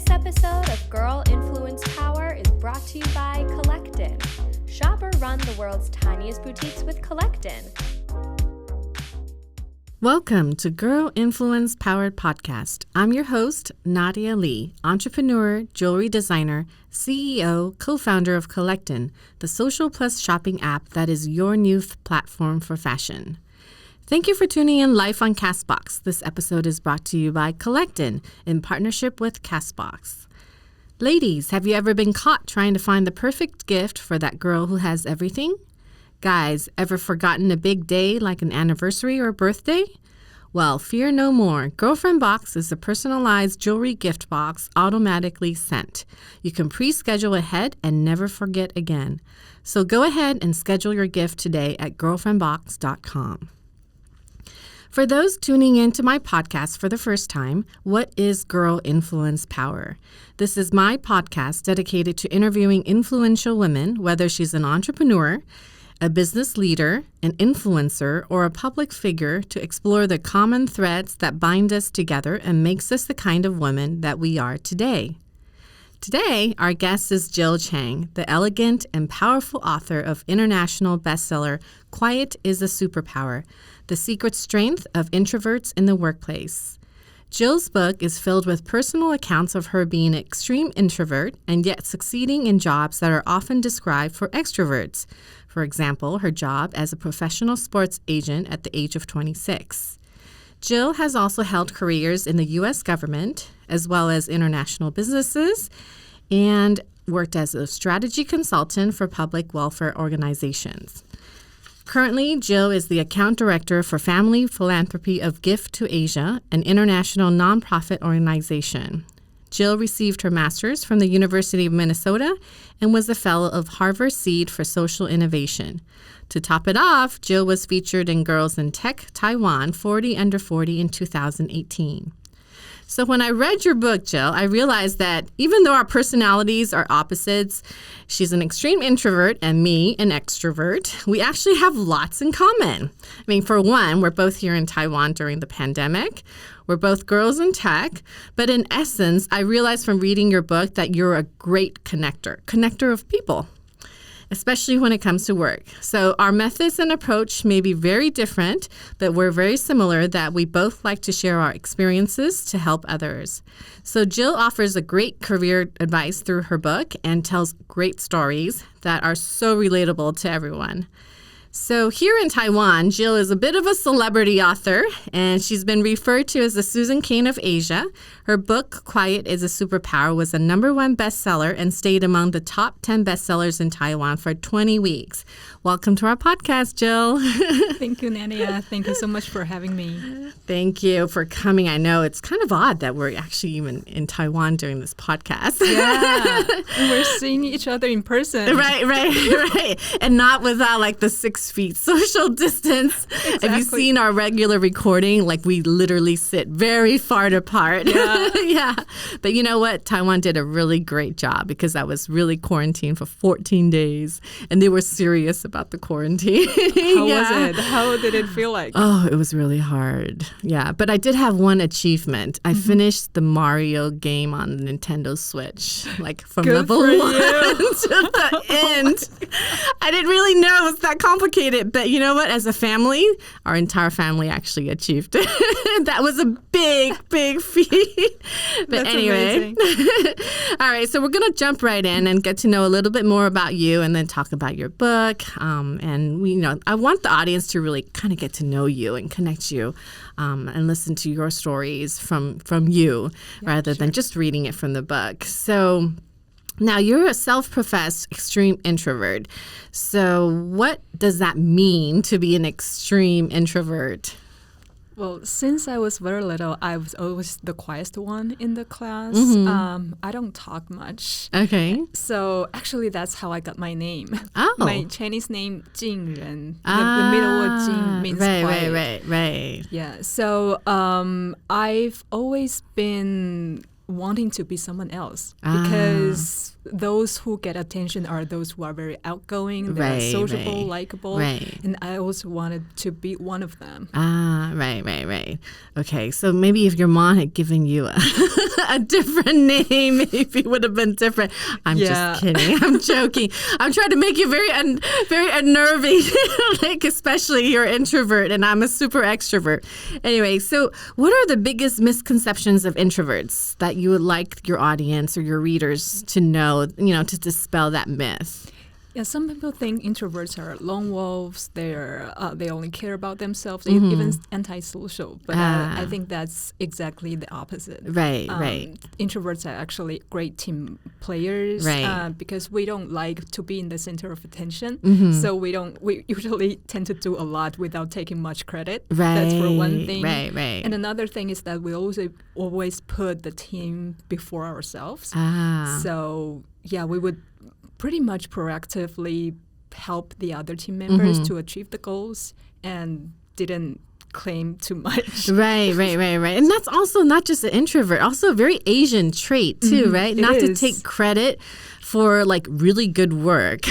This episode of Girl Influence Power is brought to you by Collectin. Shop or run the world's tiniest boutiques with Collectin. Welcome to Girl Influence Powered Podcast. I'm your host, Nadia Lee, entrepreneur, jewelry designer, CEO, co-founder of Collectin, the social plus shopping app that is your new platform for fashion. Thank you for tuning in live on CastBox. This episode is brought to you by Collectin in partnership with CastBox. Ladies, have you ever been caught trying to find the perfect gift for that girl who has everything? Guys, ever forgotten a big day like an anniversary or birthday? Well, fear no more. Girlfriend Box is a personalized jewelry gift box automatically sent. You can pre-schedule ahead and never forget again. So go ahead and schedule your gift today at girlfriendbox.com. For those tuning into my podcast for the first time, what is Girl Influence Power? This is my podcast dedicated to interviewing influential women, whether she's an entrepreneur, a business leader, an influencer, or a public figure, to explore the common threads that bind us together and makes us the kind of women that we are today. Today, our guest is Jill Chang, the elegant and powerful author of international bestseller Quiet Is A Superpower, The Secret Strength of Introverts in the Workplace. Jill's book is filled with personal accounts of her being an extreme introvert and yet succeeding in jobs that are often described for extroverts. For example, her job as a professional sports agent at the age of 26. Jill has also held careers in the U.S. government, as well as international businesses, and worked as a strategy consultant for public welfare organizations. Currently, Jill is the account director for Family Philanthropy of Give2Asia, an international nonprofit organization. Jill received her master's from the University of Minnesota and was a fellow of Harvard Seed for Social Innovation. To top it off, Jill was featured in Girls in Tech Taiwan 40 Under 40 in 2018. So when I read your book, Jill, I realized that even though our personalities are opposites, she's an extreme introvert and me an extrovert, we actually have lots in common. I mean, for one, we're both here in Taiwan during the pandemic. We're both girls in tech, but in essence, I realized from reading your book that you're a great connector of people, especially when it comes to work. So our methods and approach may be very different, but we're very similar that we both like to share our experiences to help others. So Jill offers a great career advice through her book and tells great stories that are so relatable to everyone. So here in Taiwan, Jill is a bit of a celebrity author, and she's been referred to as the Susan Cain of Asia. Her book, Quiet Is A Superpower, was a #1 bestseller and stayed among the top 10 bestsellers in Taiwan for 20 weeks. Welcome to our podcast, Jill. Thank you, Nadia. Thank you so much for having me. Thank you for coming. I know it's kind of odd that we're actually even in Taiwan doing this podcast. Yeah, and we're seeing each other in person. Right. And not without like the 6 feet social distance. Exactly. Have you seen our regular recording? Like we literally sit very far apart. Yeah. But you know what? Taiwan did a really great job because I was really quarantined for 14 days and they were serious about the quarantine. How was it? How did it feel like? Oh, it was really hard. Yeah, but I did have one achievement. I finished the Mario game on the Nintendo Switch, like from Good level 1 for to the end. I didn't really know it was that complicated, but you know what? As a family, our entire family actually achieved it. That was a big feat. But That's anyway, all right, so we're going to jump right in and get to know a little bit more about you and then talk about your book. And we, I want the audience to really kind of get to know you and connect you and listen to your stories from you rather than just reading it from the book. So now you're a self-professed extreme introvert. So what does that mean to be an extreme introvert? Well, since I was very little, I was always the quietest one in the class. I don't talk much. Okay. So actually, that's how I got my name. Oh. My Chinese name, Jing Ren. The middle word Jing means quiet. Right. Yeah. So I've always been wanting to be someone else, because those who get attention are those who are very outgoing, they're sociable, likable, and I also wanted to be one of them. Right. Okay, so maybe if your mom had given you a different name, maybe it would have been different. I'm just kidding. I'm joking. I'm trying to make you very unnerving, like especially you're an introvert and I'm a super extrovert. Anyway, so what are the biggest misconceptions of introverts that you would like your audience or your readers to know, to dispel that myth? Yeah, some people think introverts are lone wolves. They only care about themselves, even antisocial. But I think that's exactly the opposite. Right. Introverts are actually great team players, because we don't like to be in the center of attention. So we usually tend to do a lot without taking much credit. That's for one thing. Right. And another thing is that we always put the team before ourselves. So we would pretty much proactively help the other team members to achieve the goals and didn't claim too much. Right. And that's also not just an introvert, also a very Asian trait too, right? Not to take credit for like really good work.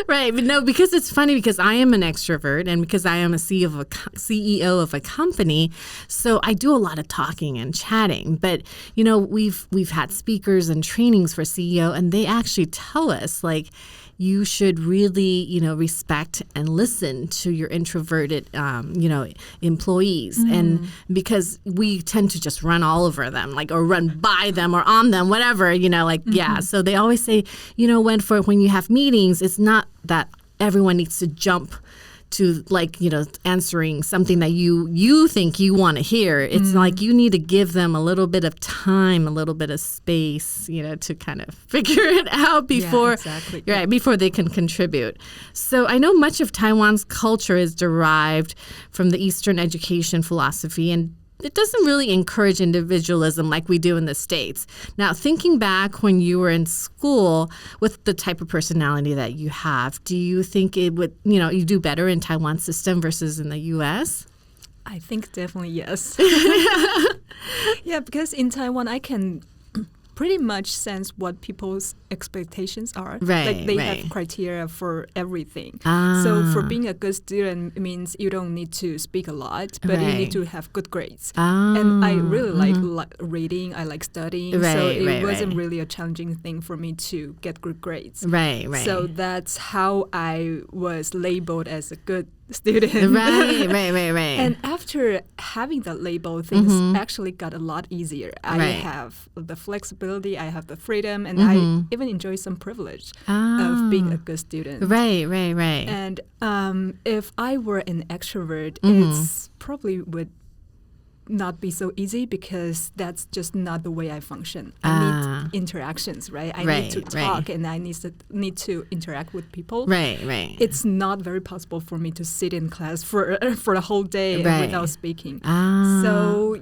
Right. But no, because it's funny because I am an extrovert and because I am a CEO of a company. So I do a lot of talking and chatting. But, we've had speakers and trainings for CEO and they actually tell us like, you should really, respect and listen to your introverted, employees. And because we tend to just run all over them, or run by them or on them, whatever, So they always say, when you have meetings, it's not that everyone needs to jump to answering something that you think you want to hear. It's like you need to give them a little bit of time, a little bit of space, to kind of figure it out before before they can contribute. So I know much of Taiwan's culture is derived from the Eastern education philosophy, and it doesn't really encourage individualism like we do in the States. Now, thinking back when you were in school with the type of personality that you have, do you think it would, you do better in Taiwan's system versus in the U.S.? I think definitely yes. Yeah, because in Taiwan, I can pretty much sense what people's expectations are. They have criteria for everything. So for being a good student, it means you don't need to speak a lot, but you need to have good grades. And I really like reading. I like studying. So it wasn't really a challenging thing for me to get good grades. So that's how I was labeled as a good student. And after having that label, things actually got a lot easier. I have the flexibility, I have the freedom, and I even enjoy some privilege of being a good student. And if I were an extrovert, it's probably would not be so easy because that's just not the way I function. I need interactions, right? I need to talk and I need to interact with people. It's not very possible for me to sit in class for the whole day without speaking. So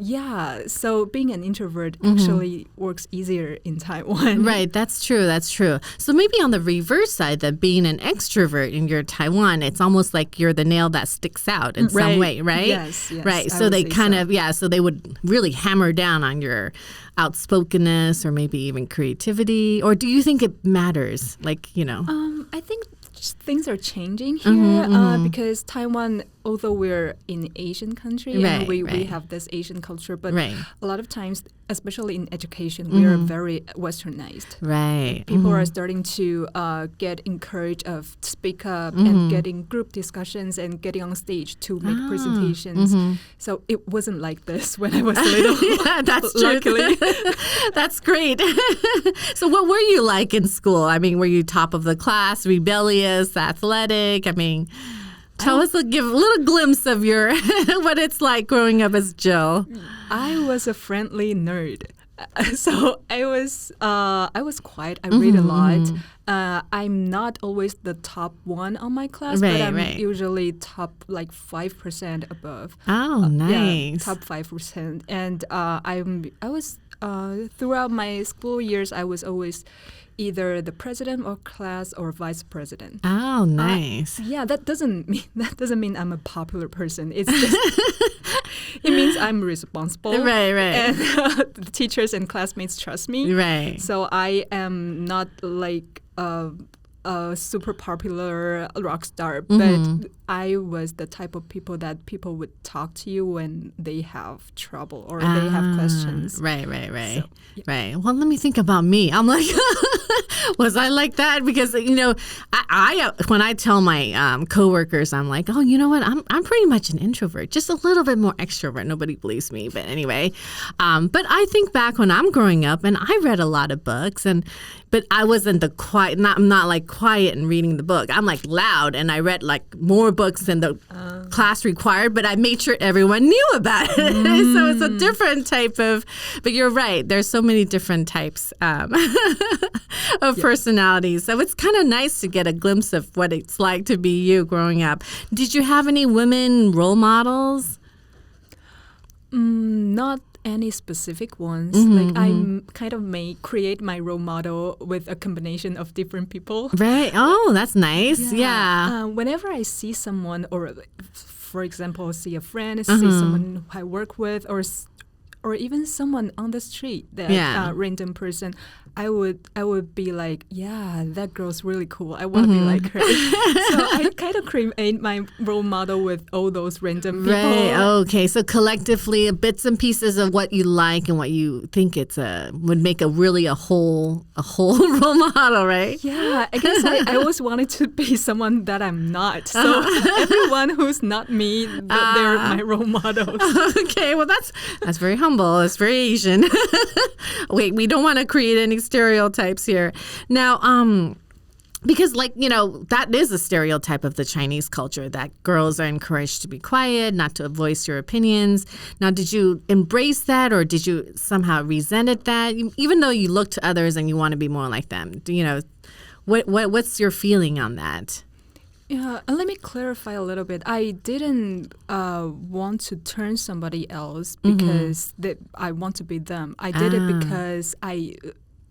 being an introvert actually works easier in Taiwan. That's true. So maybe on the reverse side, that being an extrovert in your Taiwan, it's almost like you're the nail that sticks out in some way, right? Yes. So they kind of so they would really hammer down on your outspokenness or maybe even creativity. Or do you think it matters? I think things are changing here because Taiwan, although we're in Asian country and we have this Asian culture, but a lot of times, especially in education, we are very westernized. People are starting to get encouraged of speak up and getting group discussions and getting on stage to make presentations. So it wasn't like this when I was little. That's true. That's great. So what were you like in school? I mean, were you top of the class, rebellious, athletic? I mean, give a little glimpse of your what it's like growing up as Jill. I was a friendly nerd. So I was quiet. I read a lot. I'm not always the top one on my class, but I'm usually top 5% above. Oh, nice. Top 5%. And I throughout my school years, I was always either the president of class or vice president. Oh, nice. Yeah, that doesn't mean I'm a popular person. It's just it means I'm responsible. Right. And the teachers and classmates trust me. Right. So I am not like a super popular rock star, but I was the type of people that people would talk to you when they have trouble or they have questions. Right. So, yeah. Right. Well, let me think about me. I'm like, was I like that? Because, I when I tell my coworkers, I'm like, oh, you know what? I'm pretty much an introvert, just a little bit more extrovert. Nobody believes me. But anyway, but I think back when I'm growing up and I read a lot of books but I wasn't I'm not like quiet and reading the book. I'm like loud and I read like more books than the class required, but I made sure everyone knew about it. So it's a different type of, but you're right. There's so many different types of personalities. So it's kind of nice to get a glimpse of what it's like to be you growing up. Did you have any women role models? Not any specific ones. Like I kind of may create my role model with a combination of different people. Right. Oh, that's nice. Yeah. Whenever I see someone, or for example, see a friend, see someone I work with, or even someone on the street, that random person, I would be like, yeah, that girl's really cool. I want to be like her. So I kind of create my role model with all those random people. Right. Okay. So collectively, bits and pieces of what you like and what you think would make a whole role model, right? Yeah. I guess I always wanted to be someone that I'm not. So everyone who's not me, they're my role models. Okay. Well, that's very humble. It's very Asian. Wait, we don't want to create any stereotypes here. Now, because that is a stereotype of the Chinese culture, that girls are encouraged to be quiet, not to voice your opinions. Now, did you embrace that, or did you somehow resented that, even though you look to others and you want to be more like them? What's your feeling on that? Yeah, and let me clarify a little bit. I didn't want to turn somebody else because I want to be them. I did it because I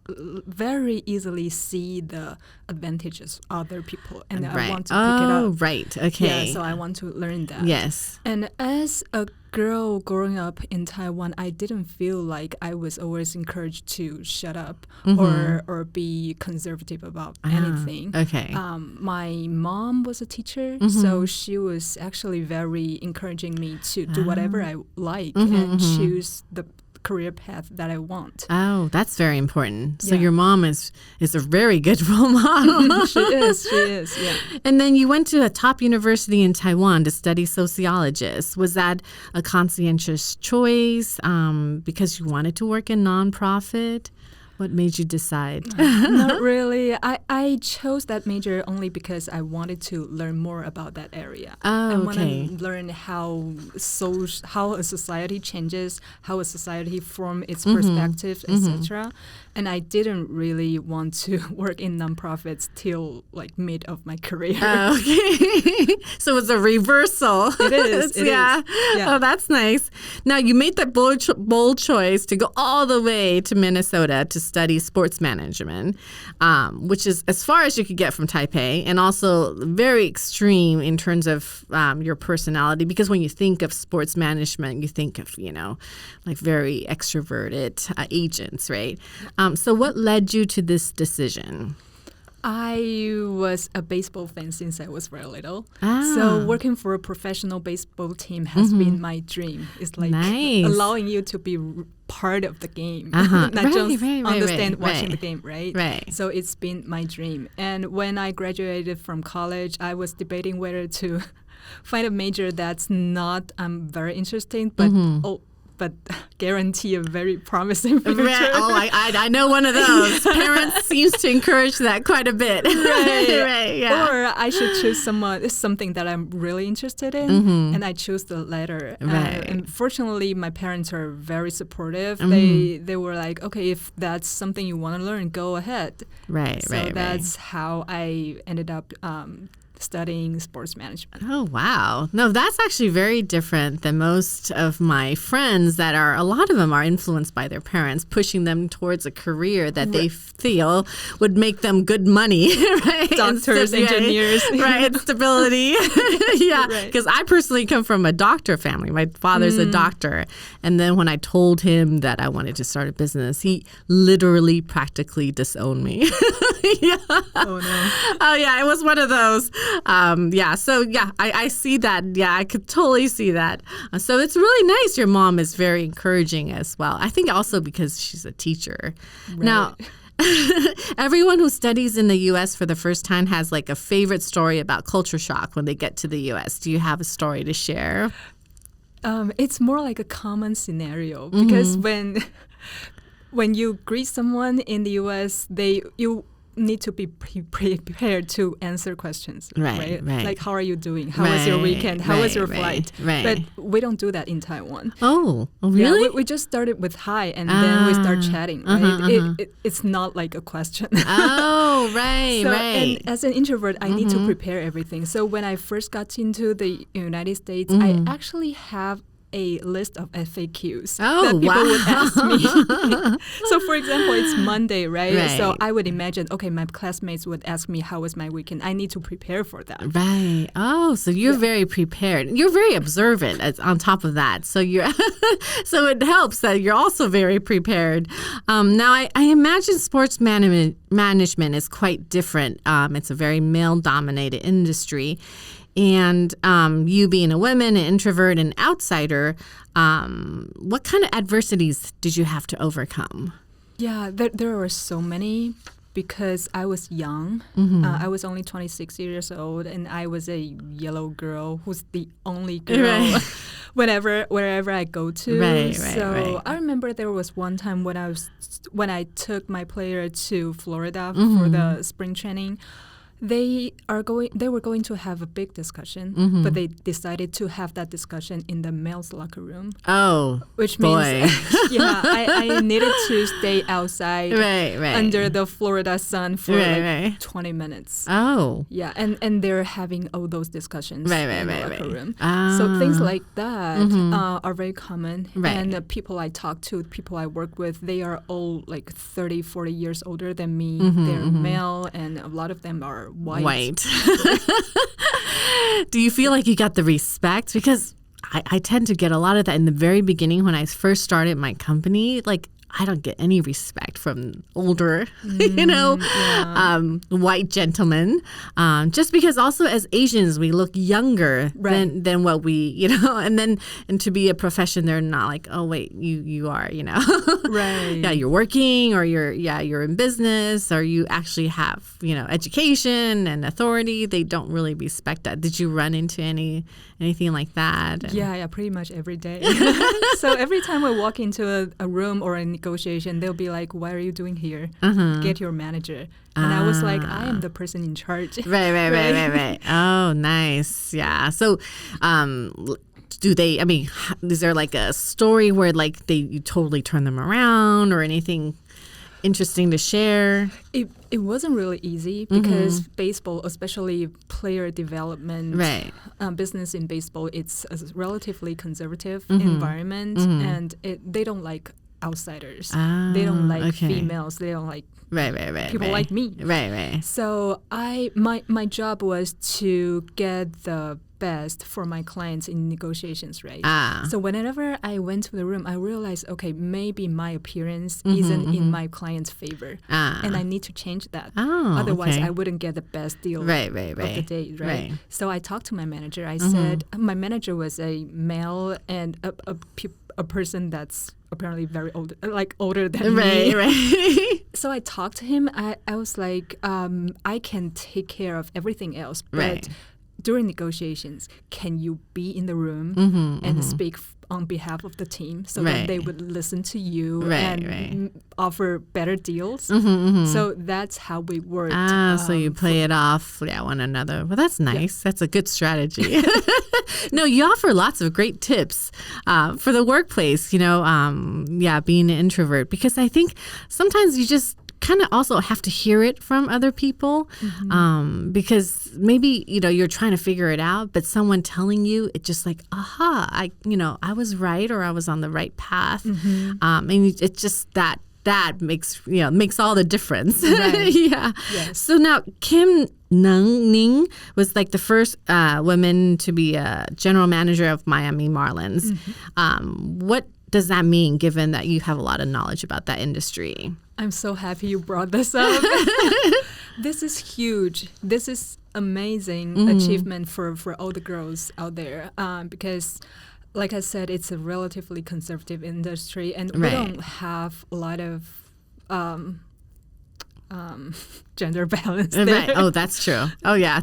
very easily see the advantages of other people, and I want to pick it up. Oh, right. Okay. Yeah, so I want to learn that. Yes. And as a girl growing up in Taiwan, I didn't feel like I was always encouraged to shut up or be conservative about anything. Okay. My mom was a teacher, so she was actually very encouraging me to do whatever I like and choose the career path that I want. Oh, that's very important. So your mom is a very good role model. She is, yeah. And then you went to a top university in Taiwan to study sociologist. Was that a conscientious choice because you wanted to work in nonprofit? What made you decide? Not really. I chose that major only because I wanted to learn more about that area. Oh, I want to learn how a society changes, how a society forms its perspectives, etc. And I didn't really want to work in nonprofits till like mid of my career. Oh, okay. So it's a reversal. It is. Yeah. Oh, that's nice. Now, you made that bold choice to go all the way to Minnesota to study sports management, which is as far as you could get from Taipei, and also very extreme in terms of your personality, because when you think of sports management, you think of, like very extroverted agents, right? So what led you to this decision? I was a baseball fan since I was very little. So working for a professional baseball team has been my dream. It's like allowing you to be part of the game, not just understand watching the game, right? Right. So it's been my dream. And when I graduated from college, I was debating whether to find a major that's not very interesting, but guarantee a very promising future. Oh, I know one of those. Parents seems to encourage that quite a bit. Right. Or I should choose something that I'm really interested in, and I choose the latter. And fortunately, my parents are very supportive. They were like, okay, if that's something you want to learn, go ahead. So that's how I ended up studying sports management. Oh, wow. No, that's actually very different than most of my friends a lot of them are influenced by their parents, pushing them towards a career that they feel would make them good money, right? Doctors, engineers. Right, and stability. Yeah, because I personally come from a doctor family. My father's a doctor. And then when I told him that I wanted to start a business, he literally practically disowned me. Yeah. Oh, no. Oh, yeah, it was one of those. I see that. Yeah, I could totally see that. So it's really nice. Your mom is very encouraging as well. I think also because she's a teacher. Right. Now, everyone who studies in the U.S. for the first time has like a favorite story about culture shock when they get to the U.S. Do you have a story to share? It's more like a common scenario because when you greet someone in the U.S., you need to be prepared to answer questions, right? Like, how are you doing? How was your weekend? How was your flight? But we don't do that in Taiwan. Oh, really? Yeah, we just started with hi, and then we start chatting, right? It's not like a question. Oh, right. And as an introvert, I need to prepare everything. So when I first got into the United States, I actually have a list of FAQs that people would ask me. So, for example, it's Monday, right? So I would imagine, okay, my classmates would ask me, how was my weekend? I need to prepare for that. Right. Oh, so you're very prepared. You're very observant on top of that. So so it helps that you're also very prepared. Now, I imagine sports management is quite different. It's a very male-dominated industry. And you being a woman, an introvert, an outsider, what kind of adversities did you have to overcome? Yeah, there were so many because I was young. I was only 26 years old, and I was a yellow girl who's the only girl wherever I go to. So I remember there was one time when I took my player to Florida for the spring training. They were going to have a big discussion, but they decided to have that discussion in the male's locker room. Oh, which means I needed to stay outside under the Florida sun for 20 minutes. Oh, yeah, and they're having all those discussions in the locker room. So things like that are very common. And the people I talk to, people I work with, they are all like 30, 40 years older than me. They're male, and a lot of them are white. Do you feel like you got the respect? Because I tend to get a lot of that in the very beginning when I first started my company. Like, I don't get any respect from older, white gentlemen. Just because also as Asians, we look younger than what we, and to be a profession, they're not like, oh, wait, you are, Right. Yeah, you're working or you're in business or you actually have, education and authority. They don't really respect that. Did you run into anything like that? Yeah, pretty much every day. So every time I walk into a room or a negotiation, they'll be like, "Why are you doing here? Get your manager." And I was like, "I am the person in charge." Right. Oh, nice. Yeah. So, do they? I mean, is there like a story where like you totally turn them around or anything interesting to share? It wasn't really easy because baseball, especially player development, business in baseball, it's a relatively conservative environment, and they don't like outsiders. They don't like females. They don't like people like me. Right. So my job was to get the best for my clients in negotiations, right? So whenever I went to the room, I realized, okay, maybe my appearance isn't in my client's favor, and I need to change that. Otherwise, I wouldn't get the best deal of the day, right? So I talked to my manager. I said, my manager was a male and a person that's apparently very old, like older than me. Right. So I talked to him. I was like, I can take care of everything else, but during negotiations, can you be in the room and speak on behalf of the team so that they would listen to you and offer better deals? So that's how we worked. So you play it off one another. Well, that's nice. That's a good strategy. No, you offer lots of great tips for the workplace, being an introvert, because I think sometimes you just kind of also have to hear it from other people, because maybe, you're trying to figure it out, but someone telling you, it's just like, aha, I was right, or I was on the right path. And it's just that makes all the difference. Right. Yeah. Yes. So now Kim Ning was like the first woman to be a general manager of Miami Marlins. What does that mean, given that you have a lot of knowledge about that industry? I'm so happy you brought this up. This is huge. This is amazing achievement for all the girls out there, because like I said, it's a relatively conservative industry, and we don't have a lot of gender balance there. Right. Oh, that's true. Oh, yeah.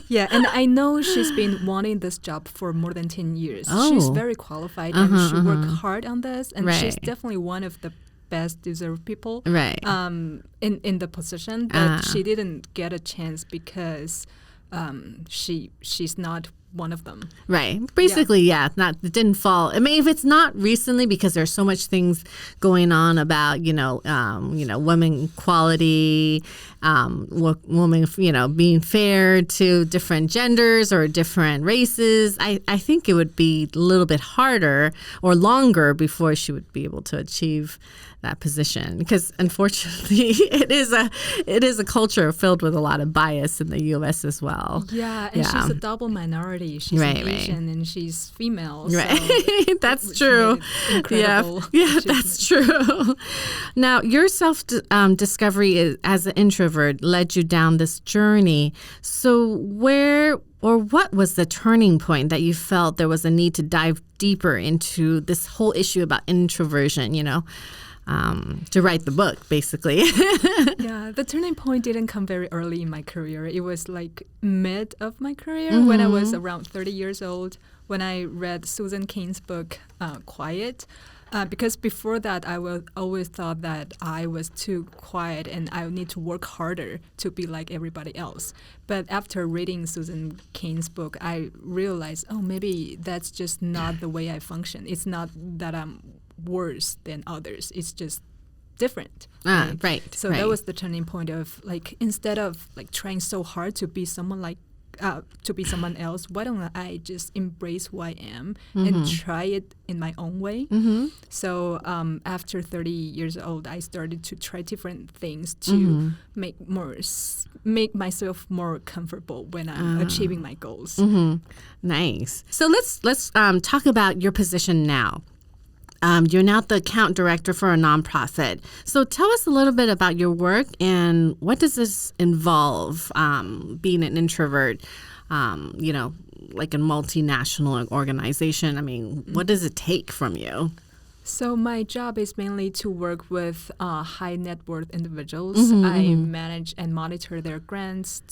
Yeah, and I know she's been wanting this job for more than 10 years. Oh. She's very qualified, and she worked hard on this, and she's definitely one of the best deserved people in the position, but she didn't get a chance because she's not one of them. Right. Basically, it didn't fall. I mean, if it's not recently, because there's so much things going on about, women equality, women, being fair to different genders or different races, I think it would be a little bit harder or longer before she would be able to achieve that position, because unfortunately it is a culture filled with a lot of bias in the U.S. as well. Yeah, and she's a double minority. She's Asian and she's female. Right, so that's true. Incredible. Yeah, that's true. Now, your self-discovery as an introvert led you down this journey. So where or what was the turning point that you felt there was a need to dive deeper into this whole issue about introversion, to write the book, basically? Yeah, the turning point didn't come very early in my career. It was like mid of my career when I was around 30 years old, when I read Susan Cain's book, Quiet. Because before that, I always thought that I was too quiet and I would need to work harder to be like everybody else. But after reading Susan Cain's book, I realized, maybe that's just not the way I function. It's not that I'm worse than others. It's just different. Right. So that was the turning point of, like, instead of like trying so hard to be someone else, why don't I just embrace who I am and try it in my own way? So after 30 years old, I started to try different things to make myself more comfortable when I'm achieving my goals. Nice. So let's talk about your position now. You're now the account director for a nonprofit. So tell us a little bit about your work and what does this involve, being an introvert, like a multinational organization? I mean, what does it take from you? So my job is mainly to work with high net worth individuals. I manage and monitor their grants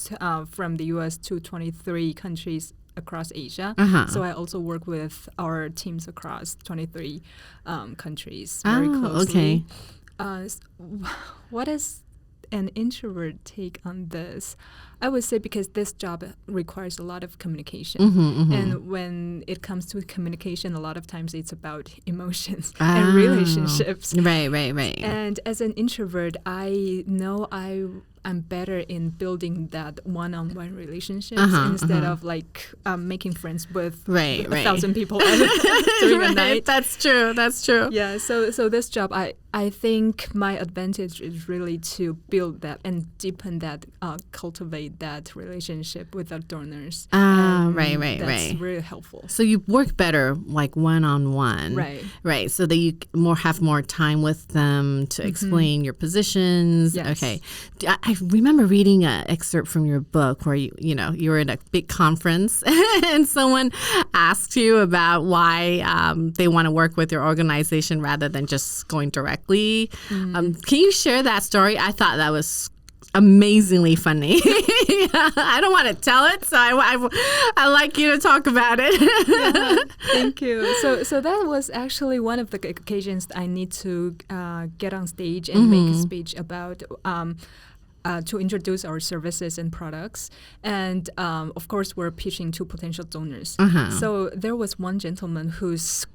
from the U.S. to 23 countries across Asia. So I also work with our teams across 23 countries very closely. Okay. What is an introvert take on this? I would say because this job requires a lot of communication. And when it comes to communication, a lot of times it's about emotions and relationships. Right. And as an introvert, I know I'm better in building that one-on-one relationships instead of like making friends with 1,000 people during a night. That's true. Yeah. So this job, I think my advantage is really to build that and deepen that, cultivate that relationship with the donors. That's really helpful. So you work better like one-on-one. Right. So that you have more time with them to explain your positions. Yes. Okay. I remember reading an excerpt from your book where you were at a big conference and someone asked you about why they want to work with your organization rather than just going directly. Can you share that story? I thought that was amazingly funny. I don't want to tell it, so I like you to talk about it. Thank you. So that was actually one of the occasions I need to get on stage and make a speech about to introduce our services and products. And of course, we're pitching to potential donors. So there was one gentleman who's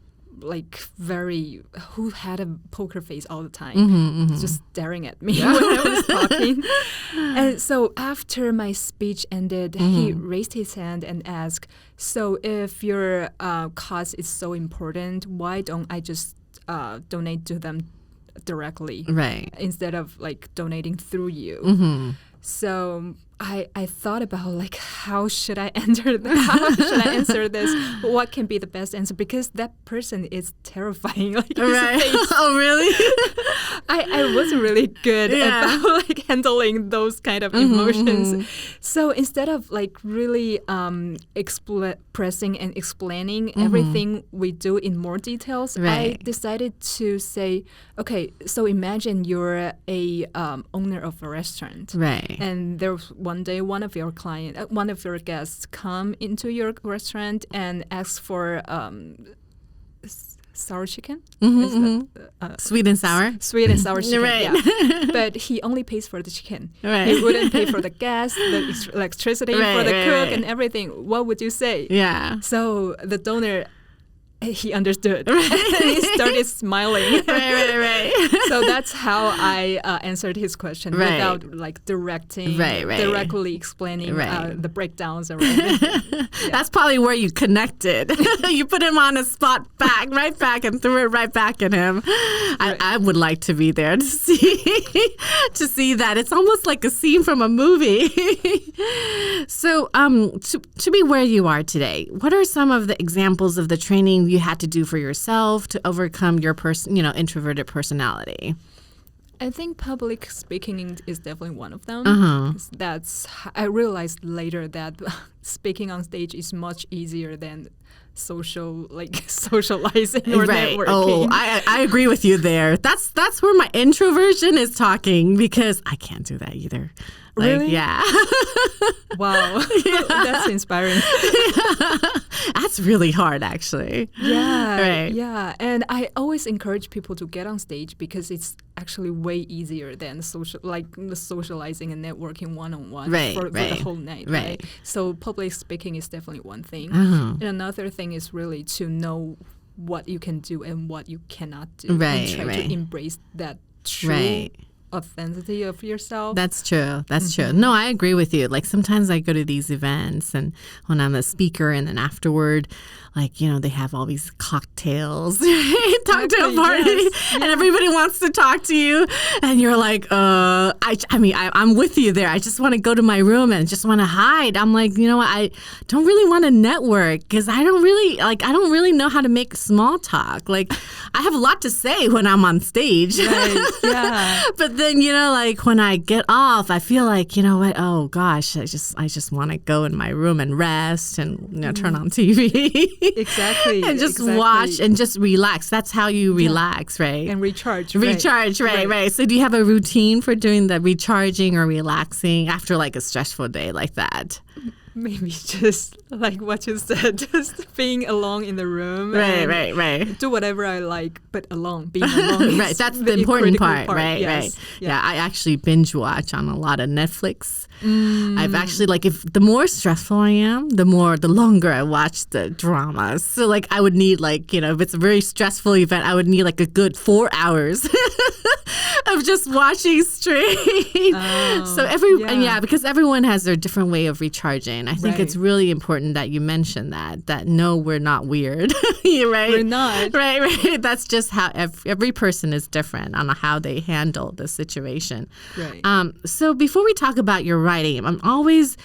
who had a poker face all the time, just staring at me when I was talking. And so after my speech ended, he raised his hand and asked, so if your cause is so important, why don't I just donate to them directly, right, instead of donating through you? So I thought about how should I answer this? What can be the best answer? Because that person is terrifying. Right. Oh, really? I wasn't really good about handling those kind of emotions. So instead of really expressing and explaining everything we do in more details, I decided to say, okay, so imagine you're a owner of a restaurant, right? And there's one day one of your guests come into your restaurant and ask for sour chicken. Sweet and sour chicken, right. Yeah. But he only pays for the chicken. Right. He wouldn't pay for the gas, the electricity, for the cook and everything. What would you say? Yeah. So the donor, he understood. He started smiling. Right. So that's how I answered his question without directly explaining the breakdowns or anything. Yeah. That's probably where you connected. You put him on a spot right back and threw it right back at him. Right. I would like to be there to see that. It's almost like a scene from a movie. So to be where you are today, what are some of the examples of the training you had to do for yourself to overcome your introverted personality? I think public speaking is definitely one of them. I realized later that speaking on stage is much easier than socializing or networking. Oh, I agree with you there. That's where my introversion is talking, because I can't do that either. Really? Yeah. Wow. Yeah. That's inspiring. That's really hard, actually. Yeah. Right. Yeah. And I always encourage people to get on stage because it's actually way easier than the socializing and networking one-on-one for the whole night. Right. So public speaking is definitely one thing. And another thing is really to know what you can do and what you cannot do. And try to embrace that true authenticity of yourself. That's true. No, I agree with you. Sometimes I go to these events, and when I'm a speaker, and then afterward, they have all these cocktails, talk to a party, and everybody wants to talk to you, and you're like, I'm with you there. I just want to go to my room and just want to hide. I'm like, I don't really want to network because I don't really know how to make small talk. I have a lot to say when I'm on stage. Right. Yeah. But then, when I get off, I feel like, what? Oh gosh, I just want to go in my room and rest and turn on TV. Exactly. And just watch and just relax. That's how you relax, right? And recharge. Right. So do you have a routine for doing the recharging or relaxing after a stressful day like that? Maybe just like what you said, just being alone in the room. Right. Do whatever I like, but being alone. Right, that's the important part. Right. Yeah, I actually binge watch on a lot of Netflix. I've actually, if the more stressful I am, the longer I watch the dramas. So I would need if it's a very stressful event, I would need a good 4 hours of just watching straight. So because everyone has their different way of recharging. I think it's really important that you mention that no, we're not weird. Right? We're not. Right. That's just how every person is different on how they handle the situation. Right. So before we talk about your writing, I'm always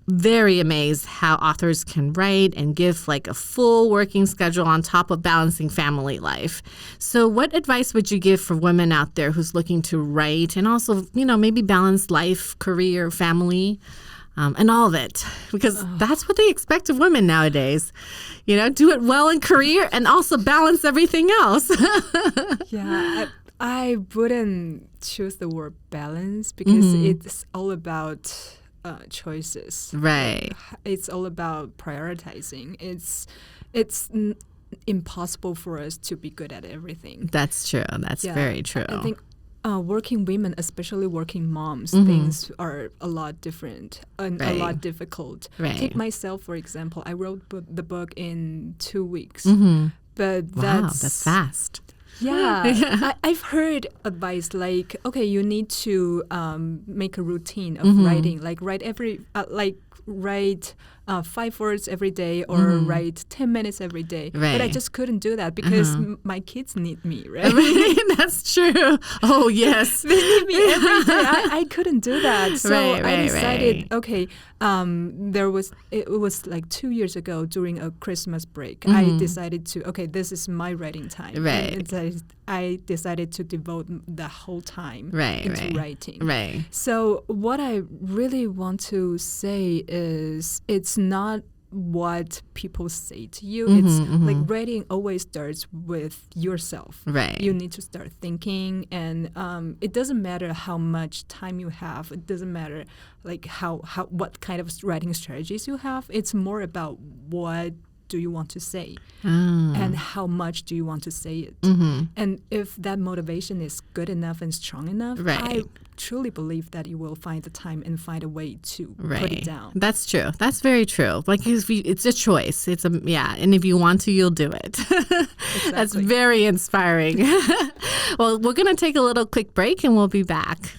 very amazed how authors can write and give a full working schedule on top of balancing family life. So what advice would you give for women out there who's looking to write and also, maybe balance life, career, family, and all of it? Because that's what they expect of women nowadays. Do it well in career and also balance everything else. Yeah, I wouldn't choose the word balance because it's all about choices. Right. It's all about prioritizing. It's impossible for us to be good at everything. That's true. That's very true. I think working women, especially working moms, things are a lot different and a lot difficult. Right. Take myself, for example. I wrote the book in 2 weeks. But that's fast. Yeah, I've heard advice like, okay, you need to make a routine of writing, like write 5 words every day or write 10 minutes every day. Right. But I just couldn't do that because my kids need me, right? That's true. Oh, yes. They need me every day. I couldn't do that. So I decided, okay, it was like 2 years ago during a Christmas break. I decided this is my writing time. Right. And I decided to devote the whole time into writing. Right. So what I really want to say is it's not what people say to you. It's like writing always starts with yourself. Right. You need to start thinking, and it doesn't matter how much time you have. It doesn't matter like what kind of writing strategies you have. It's more about what do you want to say and how much do you want to say it. And if that motivation is good enough and strong enough, I truly believe that you will find the time and find a way to put it down. That's true. That's very true. Like it's a choice. And if you want to, you'll do it. Exactly. That's very inspiring. Well, we're going to take a little quick break and we'll be back.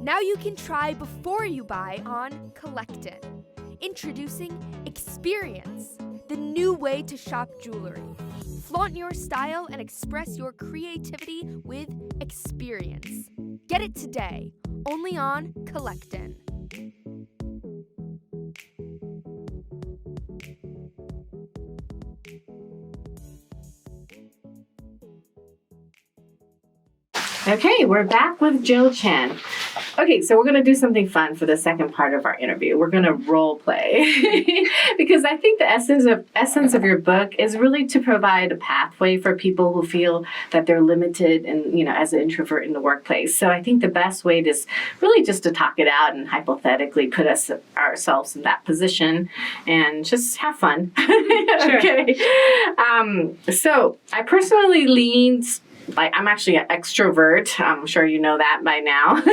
Now you can try before you buy on Collectin. Introducing Experience, the new way to shop jewelry. Flaunt your style and express your creativity with experience. Get it today, only on Collectin. Okay, we're back with Jill Chang. Okay, so we're going to do something fun for the second part of our interview. We're going to role play because I think the essence of your book is really to provide a pathway for people who feel that they're limited and, as an introvert in the workplace. So I think the best way is really just to talk it out and hypothetically put ourselves in that position and just have fun. Sure. Okay. So I personally lean I'm actually an extrovert. I'm sure you know that by now.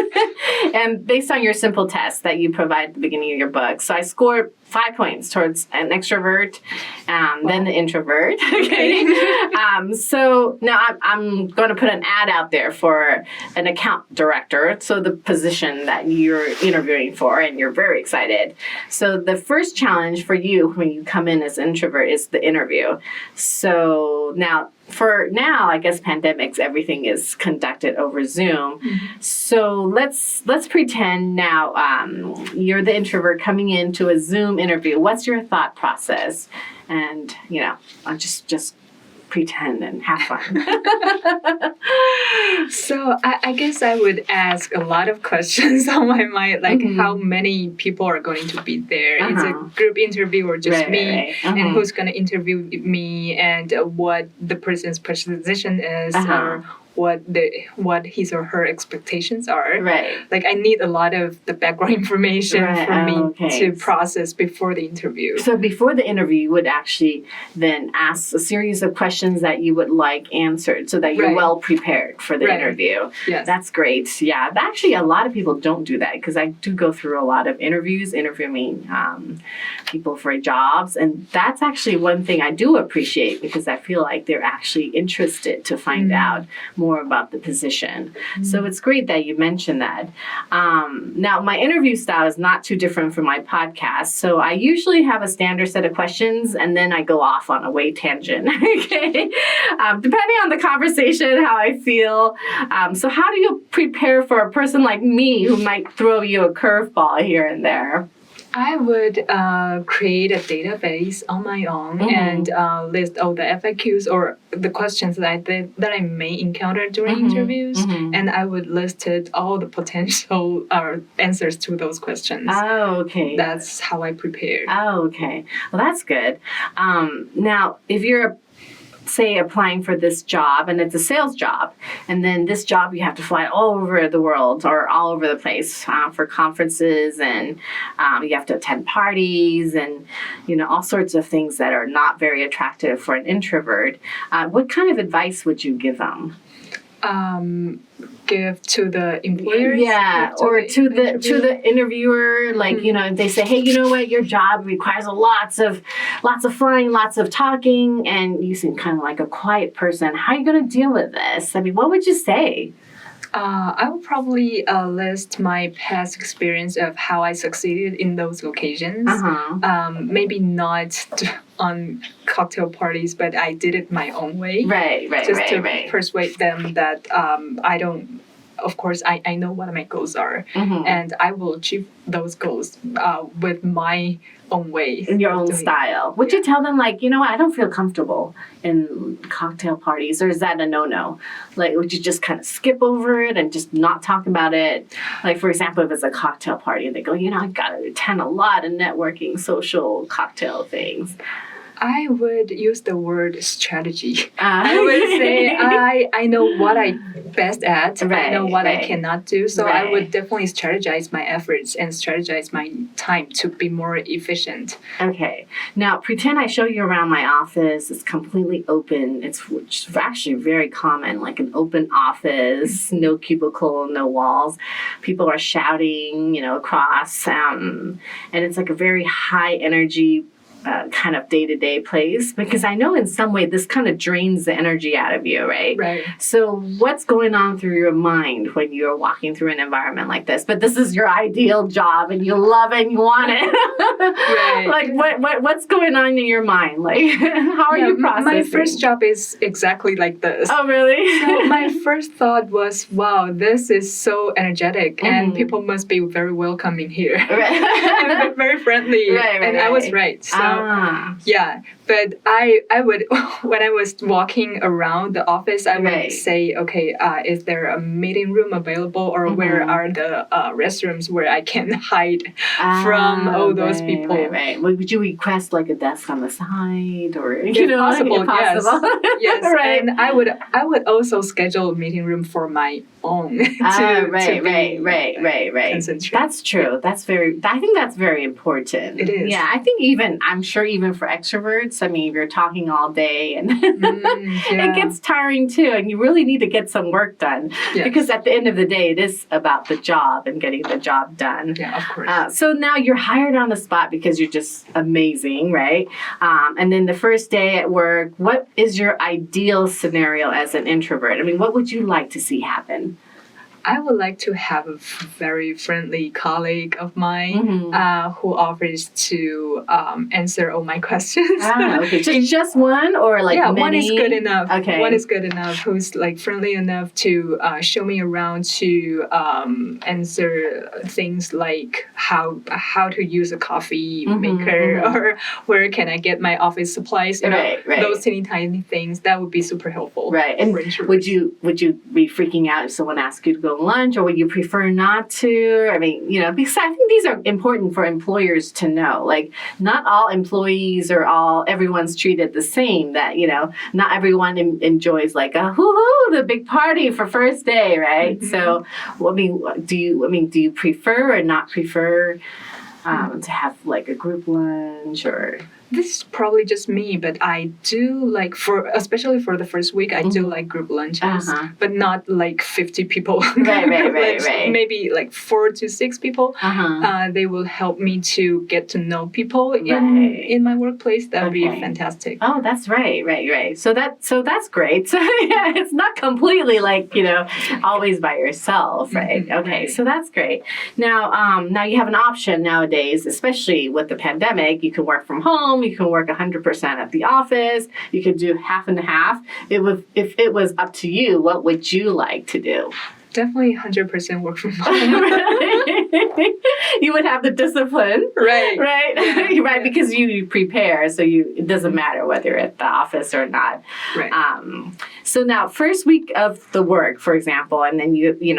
And based on your simple test that you provide at the beginning of your book. So I scored 5 points towards an extrovert, then the introvert. Okay. So now I'm going to put an ad out there for an account director. So the position that you're interviewing for, and you're very excited. So the first challenge for you when you come in as an introvert is the interview. So now, I guess pandemics, everything is conducted over Zoom. So let's pretend now you're the introvert coming into a Zoom interview. What's your thought process? And I'll just pretend and have fun. So I guess I would ask a lot of questions on my mind, like how many people are going to be there. It's a group interview or just me, and who's going to interview me, and what the person's position is, or what his or her expectations are. Right. Like I need a lot of the background information for me to process before the interview. So before the interview, you would actually then ask a series of questions that you would like answered so that you're well prepared for the interview. Yes. That's great. Yeah. Actually, a lot of people don't do that because I do go through a lot of interviews, interviewing people for jobs. And that's actually one thing I do appreciate because I feel like they're actually interested to find out more about the position. So it's great that you mentioned that. Now, my interview style is not too different from my podcast. So I usually have a standard set of questions and then I go off on a way tangent. Okay. Depending on the conversation, how I feel. So how do you prepare for a person like me who might throw you a curveball here and there? I would create a database on my own and list all the FAQs or the questions that I may encounter during interviews, and I would list all the potential answers to those questions. Oh, okay. That's how I prepare. Oh, okay. Well, that's good. Now, if you're say applying for this job and it's a sales job, and then this job you have to fly all over the world or all over the place for conferences, and you have to attend parties and all sorts of things that are not very attractive for an introvert. What kind of advice would you give them? give to the employers? Or to the interviewer, like, they say, hey, you know what, your job requires lots of flying, lots of talking, and you seem kind of like a quiet person. How are you going to deal with this? I mean, what would you say? I would probably list my past experience of how I succeeded in those occasions. Maybe not on cocktail parties, but I did it my own way. Right. Just to persuade them that of course, I know what my goals are, and I will achieve those goals with my own way. In your own style. Would you tell them, like, I don't feel comfortable in cocktail parties, or is that a no-no? Like, would you just kind of skip over it and just not talk about it? Like, for example, if it's a cocktail party and they go, I got to attend a lot of networking, social cocktail things. I would use the word strategy. I would say I know what I best at. I know what I cannot do. So I would definitely strategize my efforts and strategize my time to be more efficient. Okay. Now, pretend I show you around my office. It's completely open. It's actually very common, like an open office, no cubicle, no walls. People are shouting, across. And it's like a very high energy kind of day-to-day place, because I know in some way this kind of drains the energy out of you, right? Right. So what's going on through your mind when you're walking through an environment like this? But this is your ideal job and you love it and you want it. Right. Like what's going on in your mind? Like, how are you processing? My first job is exactly like this. Oh, really? So my first thought was, wow, this is so energetic and people must be very welcoming here. Right. And very friendly. Right. I was right. So yeah, but I would, when I was walking around the office, I would say, okay, is there a meeting room available, or where are the restrooms where I can hide from all those people? Right. Would you request like a desk on the side, or if possible? Yes. Right. And I would also schedule a meeting room for my own to concentrate. That's true. I think that's very important. It is. Yeah, I think I'm sure even for extroverts, I mean, if you're talking all day and it gets tiring too, and you really need to get some work done because at the end of the day, it is about the job and getting the job done. Yeah, of course. So now you're hired on the spot because you're just amazing, right? And then the first day at work, what is your ideal scenario as an introvert? I mean, what would you like to see happen? I would like to have a very friendly colleague of mine who offers to answer all my questions. Okay. Just one, or like many? One is good enough. Okay. One is good enough, who's like friendly enough to show me around, to answer things like how to use a coffee maker, or where can I get my office supplies. Those teeny things. That would be super helpful. Right. And would you be freaking out if someone asked you to go lunch, or would you prefer not to? I mean, because I think these are important for employers to know. Like, not all employees or everyone's treated the same. That, not everyone enjoys like a the big party for first day, right? So, do you prefer or not prefer to have like a group lunch, or? This is probably just me, but I do like, especially for the first week, I do like group lunches, but not like 50 people. Right. Maybe like 4 to 6 people. They will help me to get to know people in my workplace. That would be fantastic. Oh, that's right. So that's great. So yeah, it's not completely like, always by yourself, right? Okay, so that's great. Now you have an option nowadays, especially with the pandemic. You can work from home. You can work 100% at the office. You could do half and half. If it was up to you, what would you like to do? Definitely 100% work from home. You would have the discipline. Right. Yeah. Right, because you prepare, so it doesn't matter whether you're at the office or not. Right. So now, first week of the work, for example, and then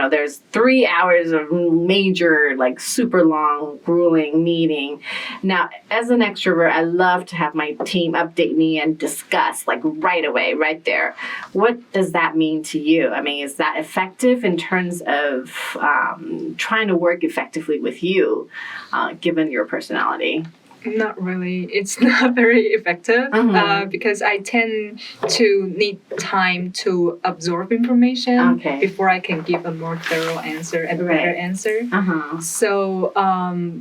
there's 3 hours of major, like super long, grueling meeting. Now, as an extrovert, I love to have my team update me and discuss, like right away, right there. What does that mean to you? I mean, is that effective in terms of trying to work effectively with you, given your personality? Not really. It's not very effective because I tend to need time to absorb information before I can give a more thorough answer and better answer. So,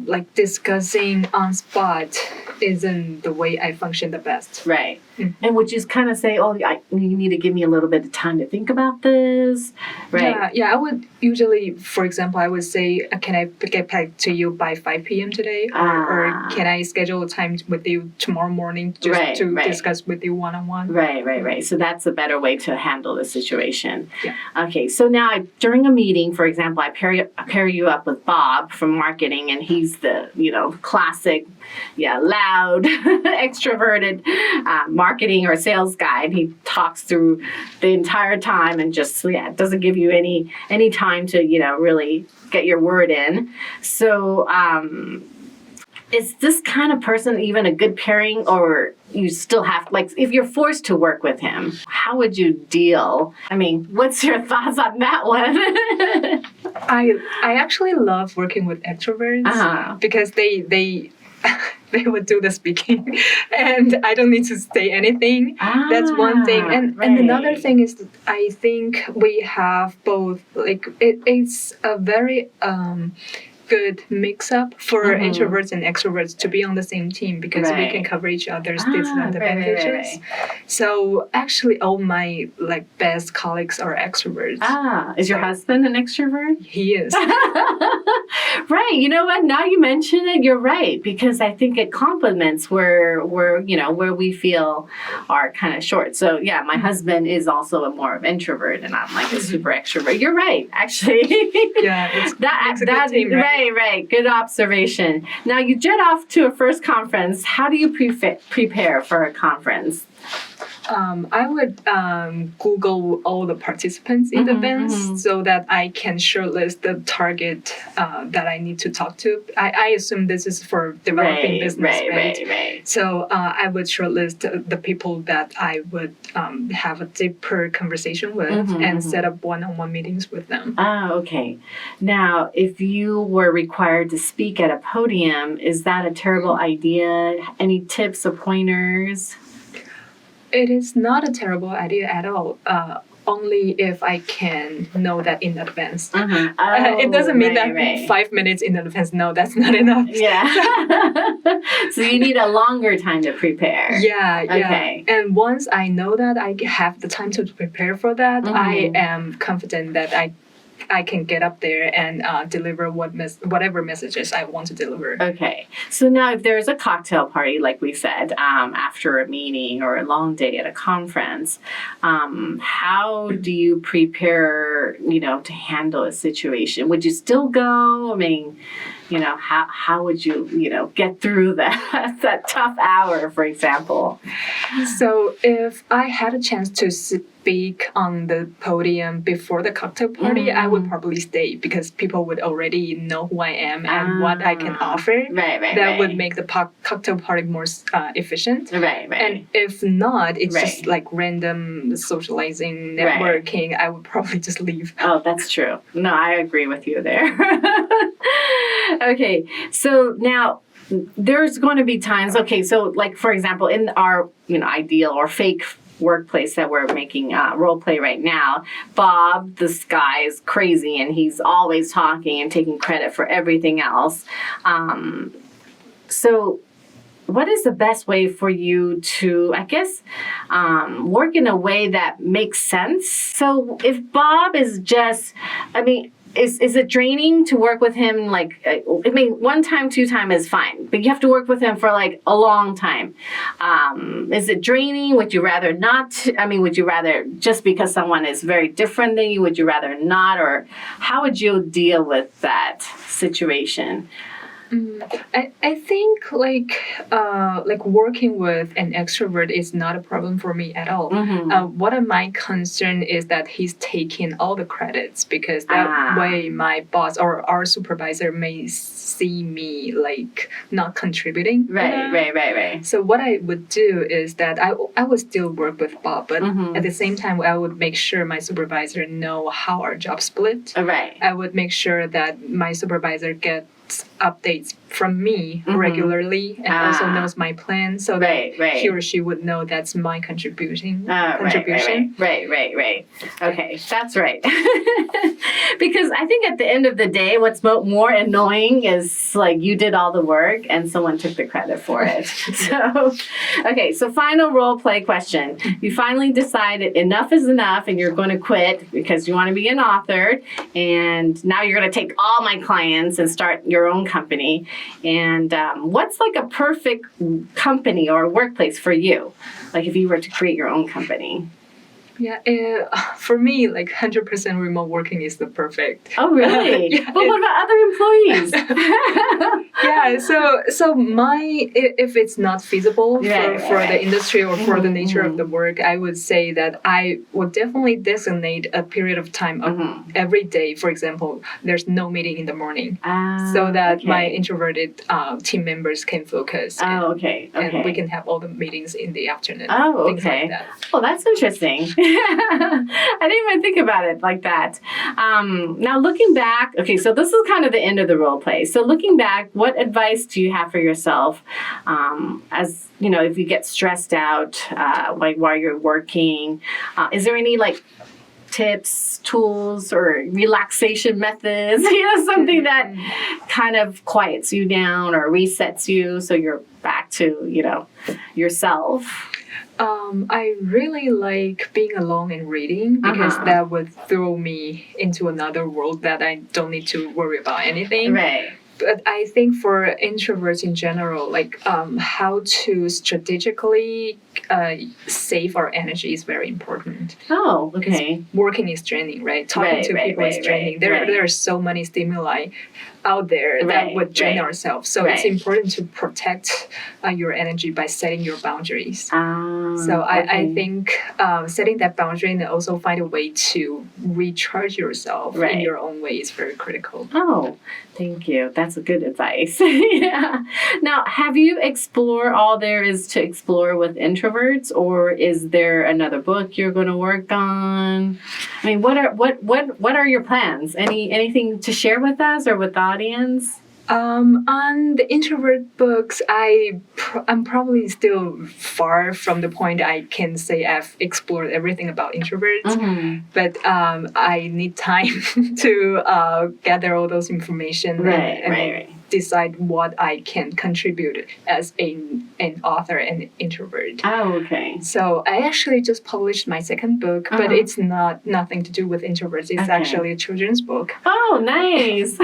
like discussing on spot isn't the way I function the best. Right. And would you kind of say, you need to give me a little bit of time to think about this? Right. Yeah, I would usually, for example, I would say, can I get back to you by 5 p.m. today? Or can I schedule a time with you tomorrow morning just to discuss with you one-on-one? Right. So that's a better way to handle the situation. Yeah. Okay, so now during a meeting, for example, I pair you up with Bob from marketing, and he's the, classic, loud, extroverted marketing or sales guy, and he talks through the entire time and just doesn't give you any time to really get your word in. So is this kind of person even a good pairing, or you still have, if you're forced to work with him, how would you deal? I mean, what's your thoughts on that one? I actually love working with extroverts because they would do the speaking and I don't need to say anything. That's one thing. And another thing is that I think we have both, it's a very good mix-up for introverts and extroverts to be on the same team because we can cover each other's disadvantages. Right. So actually all my best colleagues are extroverts. Is your husband an extrovert? He is. Right. You know what? Now you mention it, you're right, because I think it complements where we feel are kind of short. So yeah, my husband is also more of introvert and I'm a super extrovert. You're right, actually. Yeah, it's a good team, right? Right. Good observation. Now you jet off to a first conference. How do you prepare for a conference? I would Google all the participants in the events so that I can shortlist the target that I need to talk to. I assume this is for developing business, right? So I would shortlist the people that I would have a deeper conversation with and set up one-on-one meetings with them. Okay. Now, if you were required to speak at a podium, is that a terrible idea? Any tips or pointers? It is not a terrible idea at all. Only if I can know that in advance. It doesn't mean that 5 minutes in advance. No, that's not enough. Yeah. So you need a longer time to prepare. Yeah. Okay. And once I know that I have the time to prepare for that, I am confident that I can get up there and deliver whatever messages I want to deliver. Okay. So now if there's a cocktail party, like we said, after a meeting or a long day at a conference, how do you prepare, to handle a situation? Would you still go? I mean, how would you, get through that tough hour, for example? So if I had a chance to speak on the podium before the cocktail party, I would probably stay because people would already know who I am and what I can offer. That would make the cocktail party more efficient. And if not, it's just random socializing, networking, I would probably just leave. Oh, that's true. No, I agree with you there. Okay, so now there's going to be times, so for example, in our ideal or fake workplace that we're making Roleplay right now, Bob, this guy is crazy and he's always talking and taking credit for everything else. So what is the best way for you to, work in a way that makes sense? So if Bob is just, is it draining to work with him? 1 time, 2 time is fine, but you have to work with him for a long time. Is it draining? Would you rather not? Would you rather, just because someone is very different than you, would you rather not? Or how would you deal with that situation? I think working with an extrovert is not a problem for me at all. What my concern is that he's taking all the credits because that way my boss or our supervisor may see me not contributing. Right. So what I would do is that I would still work with Bob, but at the same time I would make sure my supervisor know how our job split. Right. I would make sure that my supervisor get updates from me regularly and also knows my plan so that he or she would know that's my contribution. Right. Okay, that's right. Because I think at the end of the day, what's more annoying is like you did all the work and someone took the credit for it. So final role play question. You finally decided enough is enough and you're going to quit because you want to be an author, and now you're going to take all my clients and start your own company. And what's like a perfect company or workplace for you? Like if you were to create your own company? Yeah, for me, like 100% remote working is the perfect. Oh, really? But what about other employees? So if it's not feasible for the industry or for the nature of the work, I would say that I would definitely designate a period of time of every day. For example, there's no meeting in the morning, so that my introverted team members can focus. And we can have all the meetings in the afternoon. Oh, okay. Things like that. Well, that's interesting. I didn't even think about it like that. Now, looking back, so this is kind of the end of the role play. So looking back, what advice do you have for yourself as, if you get stressed out like while you're working? Is there any like tips, tools, or relaxation methods, something that kind of quiets you down or resets you so you're back to, yourself? I really like being alone and reading because that would throw me into another world that I don't need to worry about anything. Right. But I think for introverts in general, like how to strategically save our energy is very important. Oh, okay. Because working is draining, right? Talking to people is draining. There are so many stimuli out there that would drain ourselves. So it's important to protect your energy by setting your boundaries. I think setting that boundary and also find a way to recharge yourself in your own way is very critical. Oh, thank you. That's a good advice. Now, have you explored all there is to explore with introverts, or is there another book you're going to work on? I mean, what are your plans? Anything to share with us or with the audience? On the introvert books, I'm probably still far from the point I can say I've explored everything about introverts, but I need time to gather all those information and decide what I can contribute as an author and introvert. Oh, okay. So I actually just published my second book, but it's nothing to do with introverts. It's actually a children's book. Oh, nice.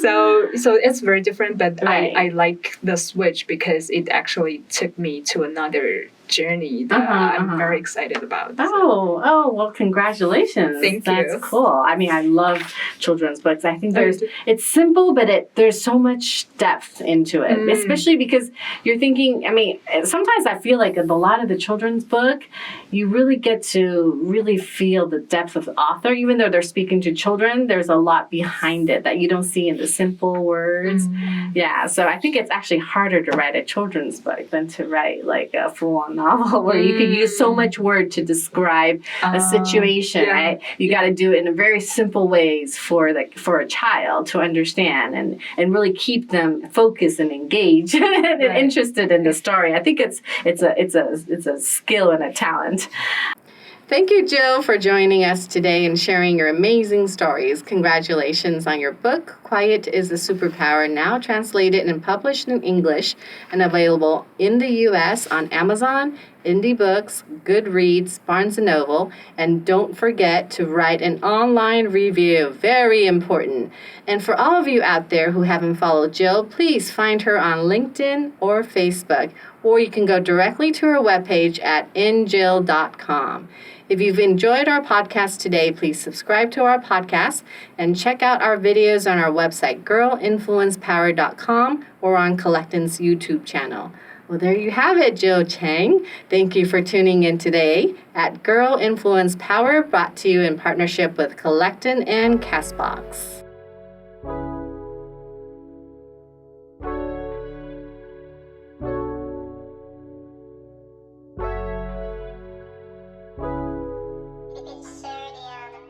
So it's very different, but I like the switch because it actually took me to another journey that I'm very excited about. Oh, well, congratulations. Thank you. That's cool. I mean, I love children's books. I think it's simple, but there's so much depth into it, especially because you're thinking, I mean, sometimes I feel like in a lot of the children's book, you really get to really feel the depth of the author. Even though they're speaking to children, there's a lot behind it that you don't see in the simple words. Yeah, so I think it's actually harder to write a children's book than to write like a full-on novel where you could use so much word to describe a situation, right? You got to do it in a very simple ways for a child to understand and really keep them focused and engaged and interested in the story. I think it's a skill and a talent. Thank you, Jill, for joining us today and sharing your amazing stories. Congratulations on your book, Quiet Is A Superpower, now translated and published in English and available in the U.S. on Amazon, Indie Books, Goodreads, Barnes & Noble, and don't forget to write an online review. Very important. And for all of you out there who haven't followed Jill, please find her on LinkedIn or Facebook, or you can go directly to her webpage at injill.com. If you've enjoyed our podcast today, please subscribe to our podcast and check out our videos on our website, girlinfluencepower.com, or on Collectin's YouTube channel. Well, there you have it, Jill Chang. Thank you for tuning in today at Girl Influence Power, brought to you in partnership with Collectin and Castbox.